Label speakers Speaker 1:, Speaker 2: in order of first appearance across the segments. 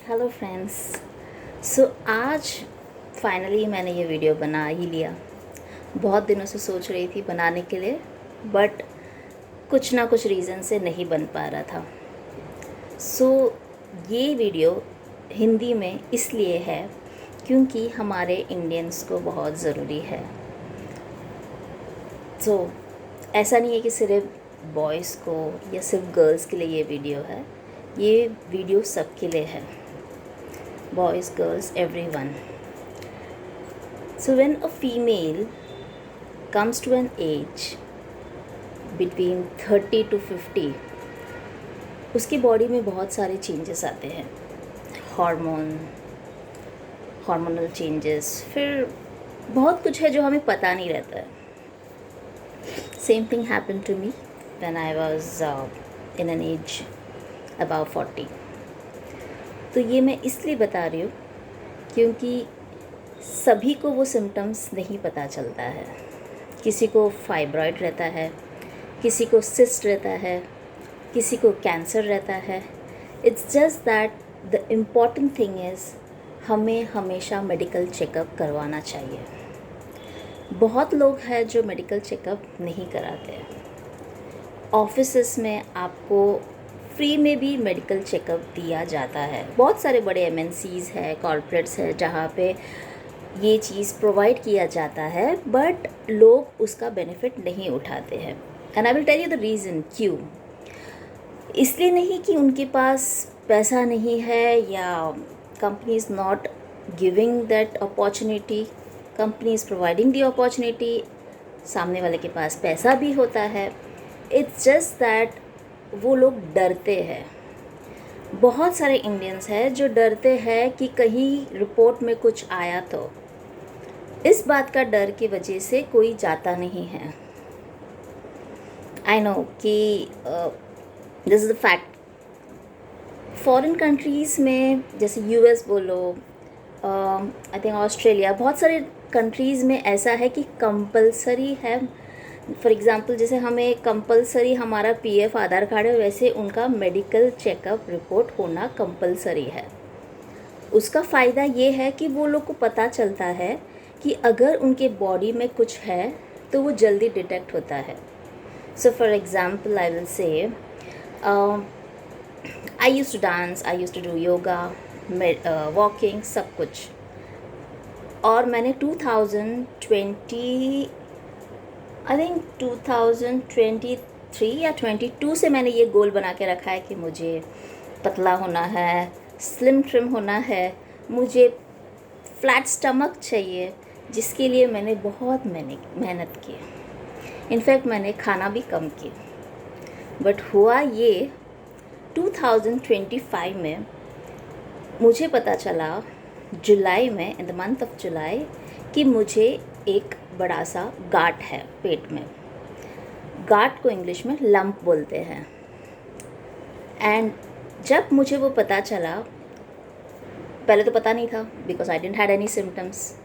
Speaker 1: Hello friends. आज finally मैंने ये वीडियो बना ही लिया। बहुत दिनों से सोच रही थी बनाने के लिए, बट कुछ ना कुछ रीज़न से नहीं बन पा रहा था। ये वीडियो हिंदी में इसलिए है क्योंकि हमारे इंडियंस को बहुत ज़रूरी है। ऐसा नहीं है कि सिर्फ बॉयज़ को या सिर्फ गर्ल्स के लिए ये वीडियो है। ये वीडियो सबके लिए है, boys, girls, everyone. So when a female comes to an age between 30 to 50, उसकी बॉडी में बहुत सारे चेंजेस आते हैं। हार्मोनल चेंजेस, फिर बहुत कुछ है जो हमें पता नहीं रहता है। Same thing happen to me when I was in an age about 40। तो ये मैं इसलिए बता रही हूँ क्योंकि सभी को वो सिम्टम्स नहीं पता चलता है। किसी को फाइब्रॉइड रहता है, किसी को सिस्ट रहता है, किसी को कैंसर रहता है। It's just that the important thing is हमें हमेशा मेडिकल चेकअप करवाना चाहिए। बहुत लोग हैं जो मेडिकल चेकअप नहीं कराते। ऑफिसेस में आपको फ्री में भी मेडिकल चेकअप दिया जाता है। बहुत सारे बड़े एमएनसीज़ है, कॉर्पोरेट्स है, जहाँ पे ये चीज़ प्रोवाइड किया जाता है, बट लोग उसका बेनिफिट नहीं उठाते हैं। And I will tell you the reason क्यों। इसलिए नहीं कि उनके पास पैसा नहीं है या company is not giving that opportunity. Company is providing the opportunity, सामने वाले के पास पैसा भी होता है। इट्स जस्ट दैट वो लोग डरते हैं। बहुत सारे इंडियंस हैं जो डरते हैं कि कहीं रिपोर्ट में कुछ आया तो। इस बात का डर की वजह से कोई जाता नहीं है। आई नो कि this is the fact. Foreign countries में जैसे यूएस बोलो, आई थिंक ऑस्ट्रेलिया, बहुत सारे कंट्रीज़ में ऐसा है कि कंपलसरी है। फॉर एग्ज़ाम्पल जैसे हमें कंपलसरी हमारा पीएफ आधार कार्ड है, वैसे उनका मेडिकल चेकअप रिपोर्ट होना कंपलसरी है। उसका फ़ायदा ये है कि वो लोग को पता चलता है कि अगर उनके बॉडी में कुछ है तो वो जल्दी डिटेक्ट होता है। So for example I will say I use to dance, I use to do yoga, walking, सब कुछ। और मैंने 2020 आई थिंक 2023 या 22 से मैंने ये गोल बना के रखा है कि मुझे पतला होना है, स्लिम ट्रिम होना है, मुझे फ्लैट स्टमक चाहिए, जिसके लिए मैंने बहुत मेहनत की। इनफैक्ट मैंने खाना भी कम किया। बट हुआ ये 2025 में मुझे पता चला, जुलाई में, in the month of July, कि मुझे एक बड़ा सा गांठ है पेट में। गांठ को इंग्लिश में लंप बोलते हैं। एंड जब मुझे वो पता चला, पहले तो पता नहीं था because I didn't had any symptoms.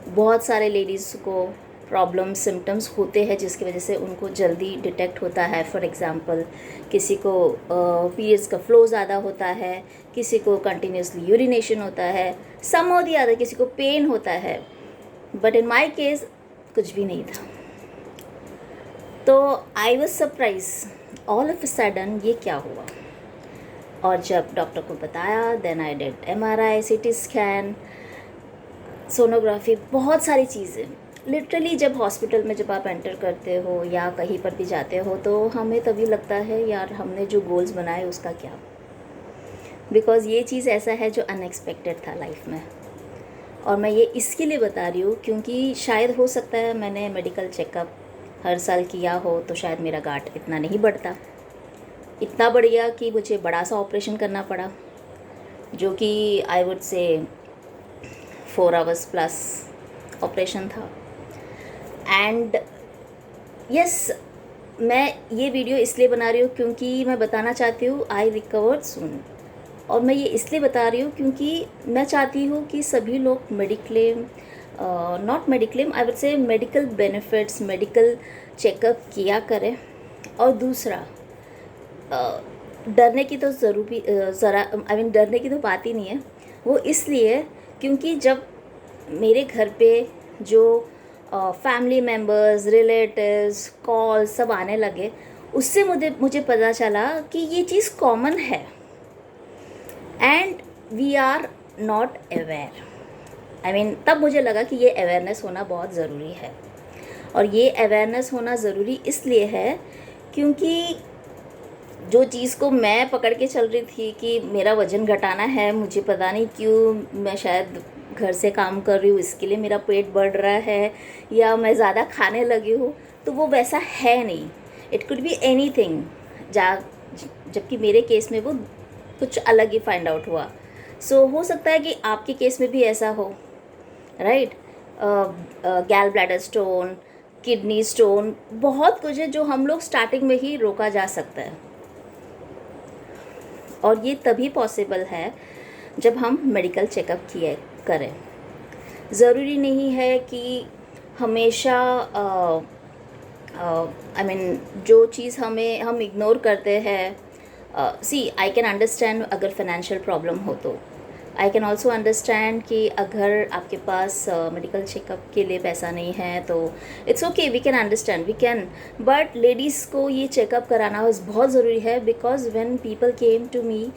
Speaker 1: बहुत सारे लेडीज़ को प्रॉब्लम सिम्टम्स होते हैं जिसकी वजह से उनको जल्दी डिटेक्ट होता है। फॉर एग्ज़ाम्पल किसी को पीरियड्स का फ्लो ज़्यादा होता है, किसी को कंटिन्यूसली यूरिनेशन होता है, सम और दी अदर, किसी को पेन होता है। बट इन माई केस कुछ भी नहीं था। तो I was surprise all of a sudden, ये क्या हुआ। और जब डॉक्टर को बताया, then I did MRI, CT scan, sonography, बहुत सारी चीज़ें। लिटरली जब हॉस्पिटल में जब आप एंटर करते हो या कहीं पर भी जाते हो तो हमें तभी लगता है यार हमने जो गोल्स बनाए उसका क्या। बिकॉज़ ये चीज़ ऐसा है जो अनएक्सपेक्टेड था लाइफ में। और मैं ये इसके लिए बता रही हूँ क्योंकि शायद हो सकता है मैंने मेडिकल चेकअप हर साल किया हो तो शायद मेरा गांठ इतना नहीं बढ़ता। इतना बढ़ गया कि मुझे बड़ा सा ऑपरेशन करना पड़ा, जो कि I would say 4 hours plus operation था। एंड यस, मैं ये वीडियो इसलिए बना रही हूँ क्योंकि मैं बताना चाहती हूँ आई रिकवर्ड सून। और मैं ये इसलिए बता रही हूँ क्योंकि मैं चाहती हूँ कि सभी लोग mediclaim, not mediclaim, I would say medical benefits, medical checkup किया करें। और दूसरा, डरने की तो ज़रूरी ज़रा आई मीन डरने की तो बात ही नहीं है। वो इसलिए क्योंकि जब मेरे घर पे जो फैमिली मेम्बर्स, रिलेटिव्स, कॉल सब आने लगे, उससे मुझे पता चला कि ये चीज़ कॉमन है and we are not aware. I mean तब मुझे लगा कि ये अवेयरनेस होना बहुत ज़रूरी है। और ये अवेयरनेस होना ज़रूरी इसलिए है क्योंकि जो चीज़ को मैं पकड़ के चल रही थी कि मेरा वज़न घटाना है, मुझे पता नहीं क्यों, मैं शायद घर से काम कर रही हूँ इसके लिए मेरा पेट बढ़ रहा है, या मैं ज़्यादा खाने लगी हूँ, तो वो वैसा है नहीं। इट कुड बी एनीथिंग, जबकि मेरे केस में वो कुछ अलग ही फाइंड आउट हुआ। सो हो सकता है कि आपके केस में भी ऐसा हो, राइट। गैल ब्लैडर स्टोन, किडनी स्टोन, बहुत कुछ है जो हम लोग स्टार्टिंग में ही रोका जा सकता है। और ये तभी पॉसिबल है जब हम मेडिकल चेकअप किए करें। ज़रूरी नहीं है कि हमेशा आई मीन जो चीज़ हम इग्नोर करते हैं। सी आई कैन अंडरस्टैंड अगर फाइनेंशियल प्रॉब्लम हो तो, आई कैन ऑल्सो अंडरस्टैंड कि अगर आपके पास मेडिकल चेकअप के लिए पैसा नहीं है तो it's okay, we can understand, we can. But ladies को ये चेकअप कराना बहुत ज़रूरी है because when people came to me,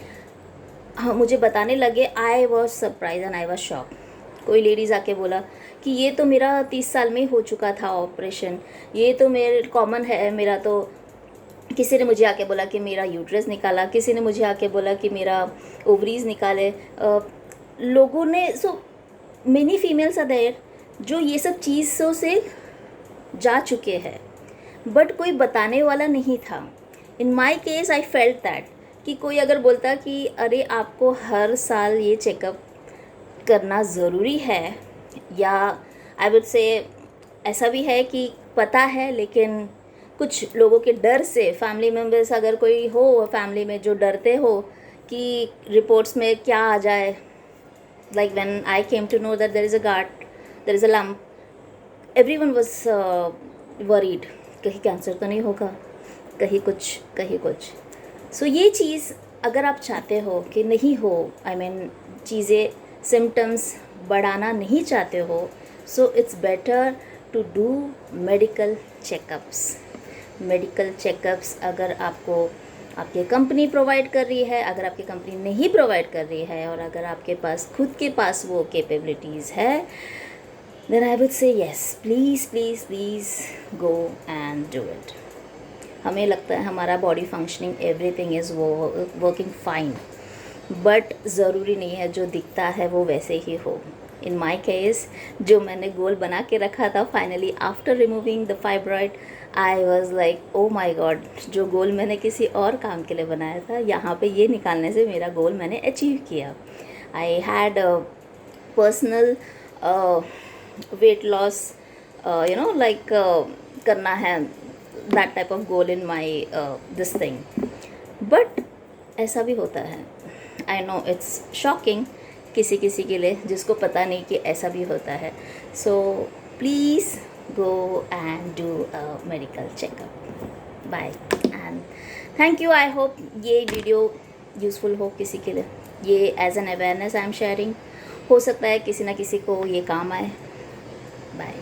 Speaker 1: हाँ मुझे बताने लगे, I was surprise and I was shock. कोई लेडीज़ आके बोला कि ये तो मेरा 30 साल में हो चुका था ऑपरेशन, ये तो मेरे कॉमन है मेरा तो। किसी ने मुझे आके बोला कि मेरा यूट्रस निकाला, किसी ने मुझे आके बोला कि मेरा ओवरीज निकाले। लोगों ने, so many females are there जो ये सब चीज़ों से जा चुके हैं, बट कोई बताने वाला नहीं था। In my case I felt that कि कोई अगर बोलता कि अरे आपको हर साल ये चेकअप करना ज़रूरी है, या आई वुड से ऐसा भी है कि पता है लेकिन कुछ लोगों के डर से, फैमिली मेम्बर्स अगर कोई हो फैमिली में जो डरते हो कि रिपोर्ट्स में क्या आ जाए, like when I came to know that there is a guard, there is a lump, everyone was worried, कहीं कैंसर तो नहीं होगा, कहीं कुछ। सो ये चीज़ अगर आप चाहते हो कि नहीं हो, आई मीन चीज़ें सिम्टम्स बढ़ाना नहीं चाहते हो, so it's better to do medical checkups. Medical checkups अगर आपको आपकी कंपनी प्रोवाइड कर रही है, अगर आपकी कंपनी नहीं प्रोवाइड कर रही है, और अगर आपके पास खुद के पास वो कैपेबिलिटीज़ है, then I would say yes, please go and do it. हमें लगता है हमारा body functioning everything is working fine, but ज़रूरी नहीं है जो दिखता है वो वैसे ही हो। इन माई केस जो मैंने गोल बना के रखा था, finally after removing the fibroid I was like oh my God, जो गोल मैंने किसी और काम के लिए बनाया था, यहाँ पे ये निकालने से मेरा गोल मैंने अचीव किया। I had personal weight loss, like करना है, that type of goal in my this thing. But ऐसा भी होता है, आई नो इट्स शॉकिंग किसी के लिए जिसको पता नहीं कि ऐसा भी होता है। So please go and do a medical checkup. Bye and thank you. I hope ये वीडियो यूज़फुल हो किसी के लिए। ये as an awareness I am sharing, हो सकता है किसी ना किसी को ये काम आए। बाय।